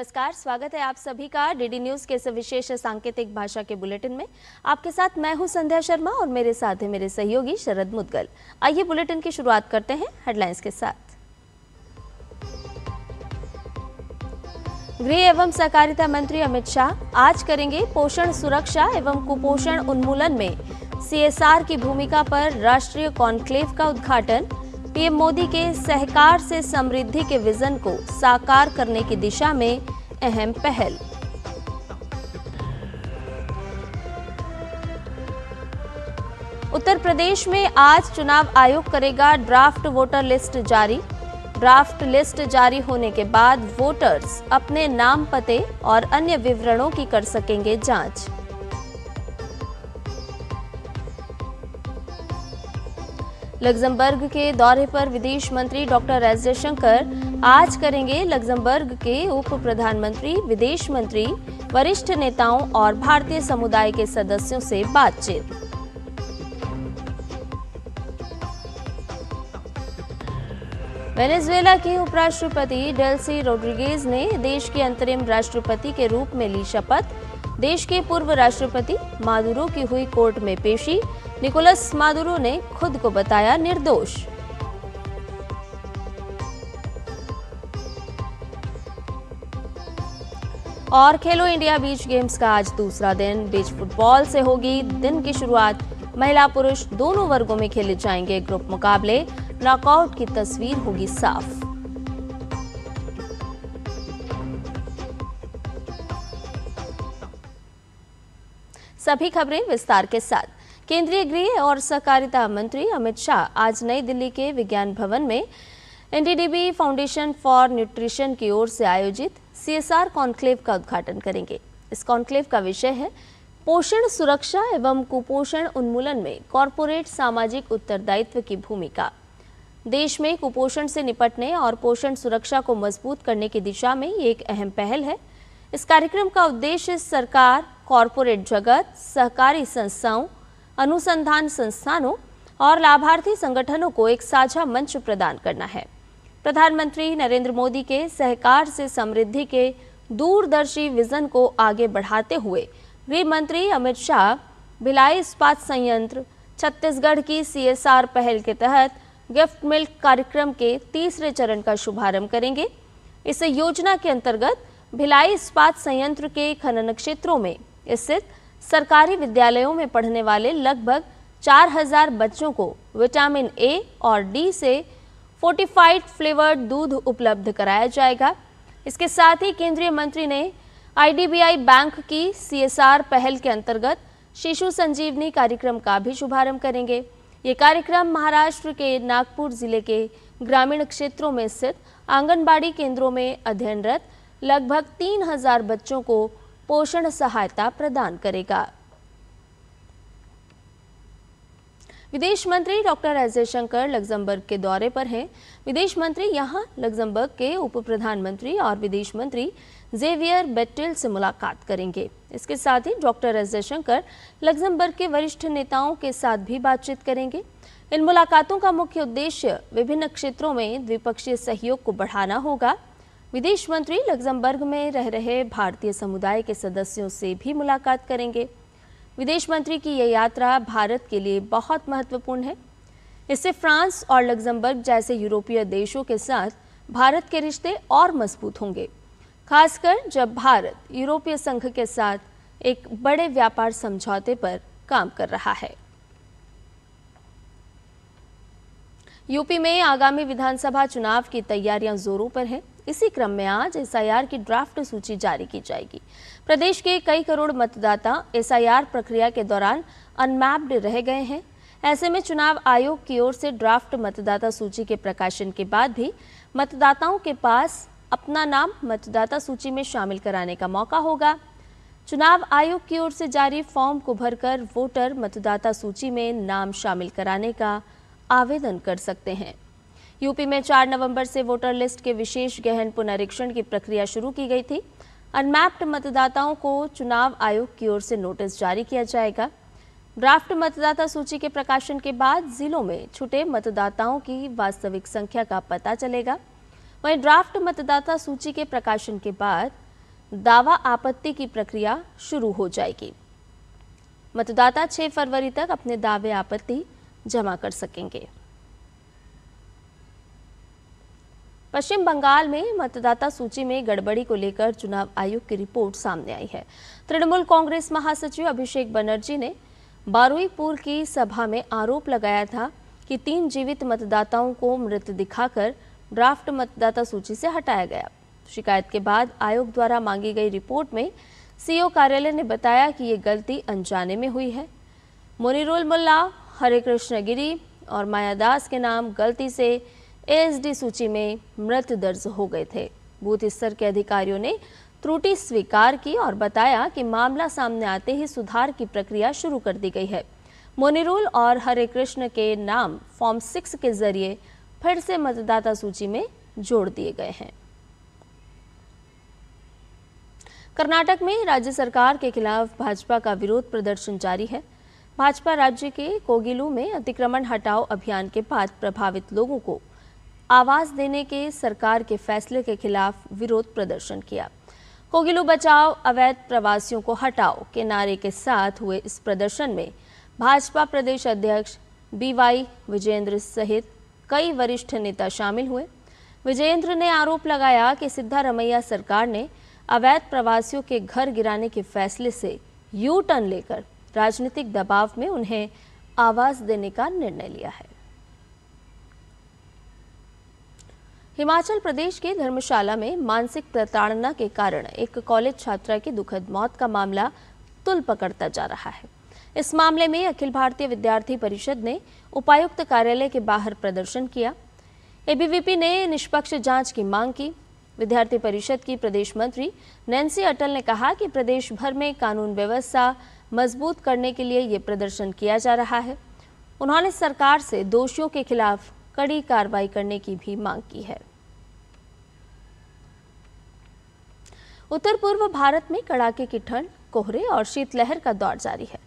नमस्कार, स्वागत है आप सभी का डीडी न्यूज के इस विशेष सांकेतिक भाषा के बुलेटिन में। आपके साथ मैं हूं संध्या शर्मा और मेरे साथ है मेरे सहयोगी शरद मुदगल। आइए बुलेटिन की शुरुआत करते हैं हेडलाइंस के साथ। गृह एवं सहकारिता मंत्री अमित शाह आज करेंगे पोषण सुरक्षा एवं कुपोषण उन्मूलन में सीएसआर की भूमिका पर राष्ट्रीय कॉन्क्लेव का उद्घाटन। पीएम मोदी के सहकार से समृद्धि के विजन को साकार करने की दिशा में अहम पहल। उत्तर प्रदेश में आज चुनाव आयोग करेगा ड्राफ्ट वोटर लिस्ट जारी। ड्राफ्ट लिस्ट जारी होने के बाद वोटर्स अपने नाम, पते और अन्य विवरणों की कर सकेंगे जांच। लग्जमबर्ग के दौरे पर विदेश मंत्री डॉक्टर एस जयशंकर आज करेंगे लग्जमबर्ग के उप प्रधानमंत्री, विदेश मंत्री, वरिष्ठ नेताओं और भारतीय समुदाय के सदस्यों से बातचीत। वेनेजुएला के उपराष्ट्रपति डेल्सी रोड्रिगेज ने देश के अंतरिम राष्ट्रपति के रूप में ली शपथ। देश के पूर्व राष्ट्रपति मादुरो की हुई कोर्ट में पेशी। निकोलस मादुरो ने खुद को बताया निर्दोष। और खेलो इंडिया बीच गेम्स का आज दूसरा दिन। बीच फुटबॉल से होगी दिन की शुरुआत। महिला पुरुष दोनों वर्गों में खेले जाएंगे ग्रुप मुकाबले। नॉकआउट की तस्वीर होगी साफ। सभी खबरें विस्तार के साथ। केंद्रीय गृह और सहकारिता मंत्री अमित शाह आज नई दिल्ली के विज्ञान भवन में एनडीडीबी फाउंडेशन फॉर न्यूट्रिशन की ओर से आयोजित सीएसआर कॉन्क्लेव का उद्घाटन करेंगे। इस कॉन्क्लेव का विषय है पोषण सुरक्षा एवं कुपोषण उन्मूलन में कॉरपोरेट सामाजिक उत्तरदायित्व की भूमिका। देश में कुपोषण से निपटने और पोषण सुरक्षा को मजबूत करने की दिशा में ये एक अहम पहल है। इस कार्यक्रम का उद्देश्य सरकार, कॉरपोरेट जगत, सहकारी संस्थाओं, अनुसंधान संस्थानों और लाभार्थी संगठनों को एक साझा मंच प्रदान करना है। प्रधानमंत्री नरेंद्र मोदी के सहकार से समृद्धि के दूरदर्शी विजन को आगे बढ़ाते हुए गृह मंत्री अमित शाह भिलाई इस्पात संयंत्र छत्तीसगढ़ की सीएसआर पहल के तहत गिफ्ट मिल्क कार्यक्रम के तीसरे चरण का शुभारंभ करेंगे। इस योजना के अंतर्गत भिलाई इस्पात संयंत्र के खनन क्षेत्रों में स्थित सरकारी विद्यालयों में पढ़ने वाले लगभग 4000 बच्चों को विटामिन ए और डी से फोर्टिफाइड फ्लेवर्ड दूध उपलब्ध कराया जाएगा। इसके साथ ही केंद्रीय मंत्री ने आईडीबीआई बैंक की सीएसआर पहल के अंतर्गत शिशु संजीवनी कार्यक्रम का भी शुभारंभ करेंगे। ये कार्यक्रम महाराष्ट्र के नागपुर जिले के ग्रामीण क्षेत्रों में स्थित आंगनबाड़ी केंद्रों में अध्ययनरत लगभग 3000 बच्चों को पोषण सहायता प्रदान करेगा। विदेश मंत्री डॉक्टर एस जयशंकर लग्जमबर्ग के दौरे पर हैं। विदेश मंत्री यहां लग्जमबर्ग के उप प्रधानमंत्री और विदेश मंत्री जेवियर बेटेल से मुलाकात करेंगे। इसके साथ ही डॉक्टर एस जयशंकर लग्जमबर्ग के वरिष्ठ नेताओं के साथ भी बातचीत करेंगे। इन मुलाकातों का मुख्य उद्देश्य विभिन्न क्षेत्रों में द्विपक्षीय सहयोग को बढ़ाना होगा। विदेश मंत्री लग्जमबर्ग में रह रहे भारतीय समुदाय के सदस्यों से भी मुलाकात करेंगे। विदेश मंत्री की यह यात्रा भारत के लिए बहुत महत्वपूर्ण है। इससे फ्रांस और लग्जमबर्ग जैसे यूरोपीय देशों के साथ भारत के रिश्ते और मजबूत होंगे, खासकर जब भारत यूरोपीय संघ के साथ एक बड़े व्यापार समझौते पर काम कर रहा है। यूपी में आगामी विधानसभा चुनाव की तैयारियां जोरों पर हैं। इसी क्रम में आज एसआईआर की ड्राफ्ट सूची जारी की जाएगी। प्रदेश के कई करोड़ मतदाता एसआईआर प्रक्रिया के दौरान अनमैप्ड रह गए हैं। ऐसे में चुनाव आयोग की ओर से ड्राफ्ट मतदाता सूची के प्रकाशन के बाद भी मतदाताओं के पास अपना नाम मतदाता सूची में शामिल कराने का मौका होगा। चुनाव आयोग की ओर से जारी फॉर्म को भरकर वोटर मतदाता सूची में नाम शामिल कराने का आवेदन कर सकते हैं। यूपी में 4 नवंबर से वोटर लिस्ट के विशेष गहन पुनरीक्षण की प्रक्रिया शुरू की गई थी। अनमैप्ड मतदाताओं को चुनाव आयोग की ओर से नोटिस जारी किया जाएगा। ड्राफ्ट मतदाता सूची के प्रकाशन के बाद जिलों में छुटे मतदाताओं की वास्तविक संख्या का पता चलेगा। वहीं ड्राफ्ट मतदाता सूची के प्रकाशन के बाद दावा आपत्ति की प्रक्रिया शुरू हो जाएगी। मतदाता 6 फरवरी तक अपने दावे आपत्ति जमा कर सकेंगे। पश्चिम बंगाल में मतदाता सूची में गड़बड़ी को लेकर चुनाव आयोग की रिपोर्ट सामने आई है। तृणमूल कांग्रेस महासचिव अभिषेक बनर्जी ने बारुईपुर की सभा में आरोप लगाया था कि 3 जीवित मतदाताओं को मृत दिखाकर ड्राफ्ट मतदाता सूची से हटाया गया। शिकायत के बाद आयोग द्वारा मांगी गई रिपोर्ट में सीओ कार्यालय ने बताया कि ये गलती अनजाने में हुई है। मोनिरुल मुल्ला, हरे कृष्ण गिरी और माया दास के नाम गलती से एएसडी सूची में मृत दर्ज हो गए थे। बूथ स्तर के अधिकारियों ने त्रुटि स्वीकार की और बताया कि मामला सामने आते ही सुधार की प्रक्रिया शुरू कर दी गई है। मोनिरुल और हरे कृष्ण के नाम फॉर्म 6 के जरिए फिर से मतदाता सूची में जोड़ दिए गए हैं। कर्नाटक में राज्य सरकार के खिलाफ भाजपा का विरोध प्रदर्शन जारी है। भाजपा राज्य के कोगिलू में अतिक्रमण हटाओ अभियान के बाद प्रभावित लोगों को आवाज देने के सरकार के फैसले के खिलाफ विरोध प्रदर्शन किया। कोगिलू बचाओ, अवैध प्रवासियों को हटाओ के नारे के साथ हुए इस प्रदर्शन में भाजपा प्रदेश अध्यक्ष बीवाई विजेंद्र सहित कई वरिष्ठ नेता शामिल हुए। विजेंद्र ने आरोप लगाया कि सिद्धारमैया सरकार ने अवैध प्रवासियों के घर गिराने के फैसले से यू टर्न लेकर राजनीतिक दबाव में उन्हें आवाज देने का निर्णय लिया है। हिमाचल प्रदेश के धर्मशाला में मानसिक प्रताड़ना के कारण एक कॉलेज छात्रा की दुखद मौत का मामला तुल पकड़ता जा रहा है। इस मामले में अखिल भारतीय विद्यार्थी परिषद ने उपायुक्त कार्यालय के बाहर प्रदर्शन किया। एबीवीपी ने निष्पक्ष जांच की मांग की। विद्यार्थी परिषद की प्रदेश मंत्री नैन्सी अटल ने कहा कि प्रदेश भर में कानून व्यवस्था मजबूत करने के लिए ये प्रदर्शन किया जा रहा है। उन्होंने सरकार से दोषियों के खिलाफ कड़ी कार्रवाई करने की भी मांग की है। उत्तर पूर्व भारत में कड़ाके की ठंड, कोहरे और शीतलहर का दौर जारी है।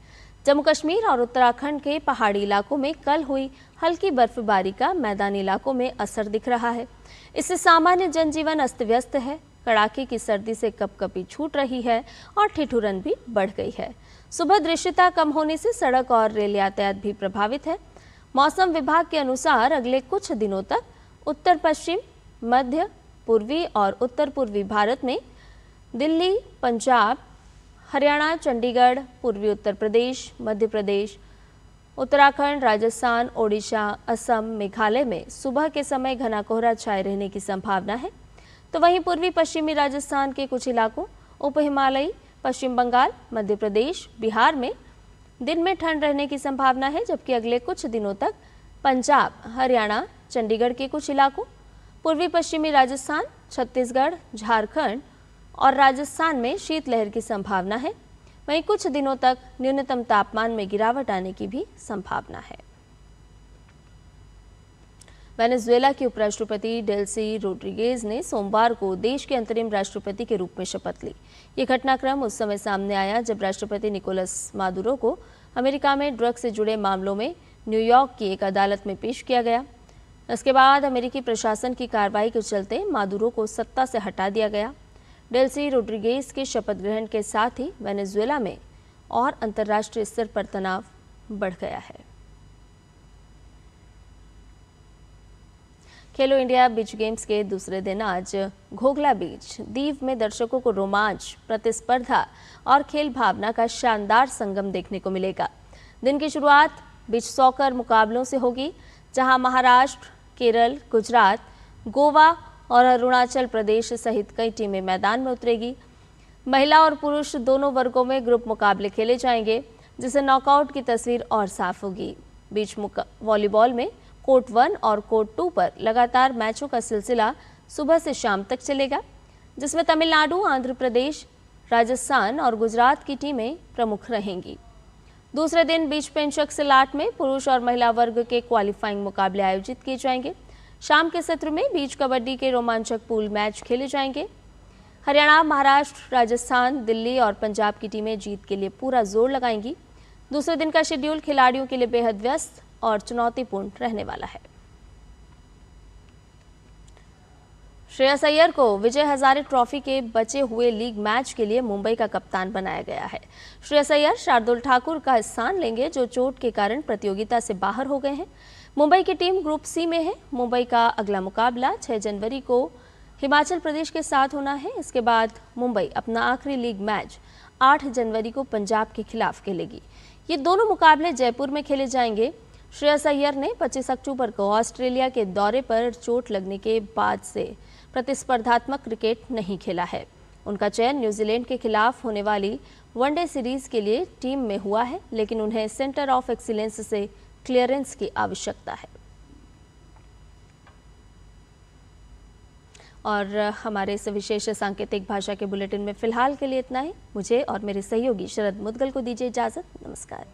जम्मू कश्मीर और उत्तराखंड के पहाड़ी इलाकों में कल हुई हल्की बर्फबारी का मैदानी इलाकों में असर दिख रहा है। इससे सामान्य जनजीवन अस्त व्यस्त है। कड़ाके की सर्दी से कपकपी छूट रही है और ठिठुरन भी बढ़ गई है। सुबह दृश्यता कम होने से सड़क और रेल यातायात भी प्रभावित है। मौसम विभाग के अनुसार अगले कुछ दिनों तक उत्तर पश्चिम, मध्य, पूर्वी और उत्तर पूर्वी भारत में दिल्ली, पंजाब, हरियाणा, चंडीगढ़, पूर्वी उत्तर प्रदेश, मध्य प्रदेश, उत्तराखंड, राजस्थान, ओडिशा, असम, मेघालय में सुबह के समय घना कोहरा छाए रहने की संभावना है। तो वहीं पूर्वी पश्चिमी राजस्थान के कुछ इलाकों, उप हिमालयी, पश्चिम बंगाल, मध्य प्रदेश, बिहार में दिन में ठंड रहने की संभावना है, जबकि अगले कुछ दिनों तक पंजाब, हरियाणा, चंडीगढ़ के कुछ इलाकों, पूर्वी पश्चिमी राजस्थान, छत्तीसगढ़, झारखंड और राजस्थान में शीतलहर की संभावना है। वहीं कुछ दिनों तक न्यूनतम तापमान में गिरावट आने की भी संभावना है। वेनेजुएला के उपराष्ट्रपति डेल्सी रोड्रिगेज ने सोमवार को देश के अंतरिम राष्ट्रपति के रूप में शपथ ली। ये घटनाक्रम उस समय सामने आया जब राष्ट्रपति निकोलस मादुरो को अमेरिका में ड्रग्स से जुड़े मामलों में न्यूयॉर्क की एक अदालत में पेश किया गया। इसके बाद अमेरिकी प्रशासन की कार्रवाई के चलते मादुरो को सत्ता से हटा दिया गया। डेल्सी रोड्रिगेज के शपथ ग्रहण के साथ ही वेनेजुएला में और अंतर्राष्ट्रीय स्तर पर तनाव बढ़ गया है। खेलो इंडिया बीच गेम्स के दूसरे दिन आज घोघला बीच दीव में दर्शकों को रोमांच, प्रतिस्पर्धा और खेल भावना का शानदार संगम देखने को मिलेगा। दिन की शुरुआत बीच सॉकर मुकाबलों से होगी, जहां महाराष्ट्र, केरल, गुजरात, गोवा और अरुणाचल प्रदेश सहित कई टीमें मैदान में उतरेगी। महिला और पुरुष दोनों वर्गों में ग्रुप मुकाबले खेले जाएंगे, जिससे नॉकआउट की तस्वीर और साफ होगी। बीच वॉलीबॉल में कोर्ट 1 और कोर्ट 2 पर लगातार मैचों का सिलसिला सुबह से शाम तक चलेगा, जिसमें तमिलनाडु, आंध्र प्रदेश, राजस्थान और गुजरात की टीमें प्रमुख रहेंगी। दूसरे दिन बीच पेंचक सिलाट में पुरुष और महिला वर्ग के क्वालिफाइंग मुकाबले आयोजित किए जाएंगे। शाम के सत्र में बीच कबड्डी के रोमांचक पूल मैच खेले जाएंगे। हरियाणा, महाराष्ट्र, राजस्थान, दिल्ली और पंजाब की टीमें जीत के लिए पूरा जोर लगाएंगी। दूसरे दिन का शेड्यूल खिलाड़ियों के लिए बेहद व्यस्त और चुनौतीपूर्ण रहने वाला है। श्रेयस अय्यर को विजय हजारे ट्रॉफी के बचे हुए लीग मैच के लिए मुंबई का कप्तान बनाया गया है। श्रेयस अय्यर शार्दुल ठाकुर का स्थान लेंगे, जो चोट के कारण प्रतियोगिता से बाहर हो गए हैं। मुंबई की टीम ग्रुप सी में है। मुंबई का अगला मुकाबला 6 जनवरी को हिमाचल प्रदेश के साथ होना है। इसके बाद मुंबई अपना आखिरी लीग मैच 8 जनवरी को पंजाब के खिलाफ खेलेगी। ये दोनों मुकाबले जयपुर में खेले जाएंगे। श्रेयस अय्यर ने 25 अक्टूबर को ऑस्ट्रेलिया के दौरे पर चोट लगने के बाद से प्रतिस्पर्धात्मक क्रिकेट नहीं खेला है। उनका चयन न्यूजीलैंड के खिलाफ होने वाली वनडे सीरीज के लिए टीम में हुआ है, लेकिन उन्हें सेंटर ऑफ एक्सीलेंस से क्लियरेंस की आवश्यकता है। और हमारे इस विशेष सांकेतिक भाषा के बुलेटिन में फिलहाल के लिए इतना ही। मुझे और मेरे सहयोगी शरद मुदगल को दीजिए इजाजत। नमस्कार।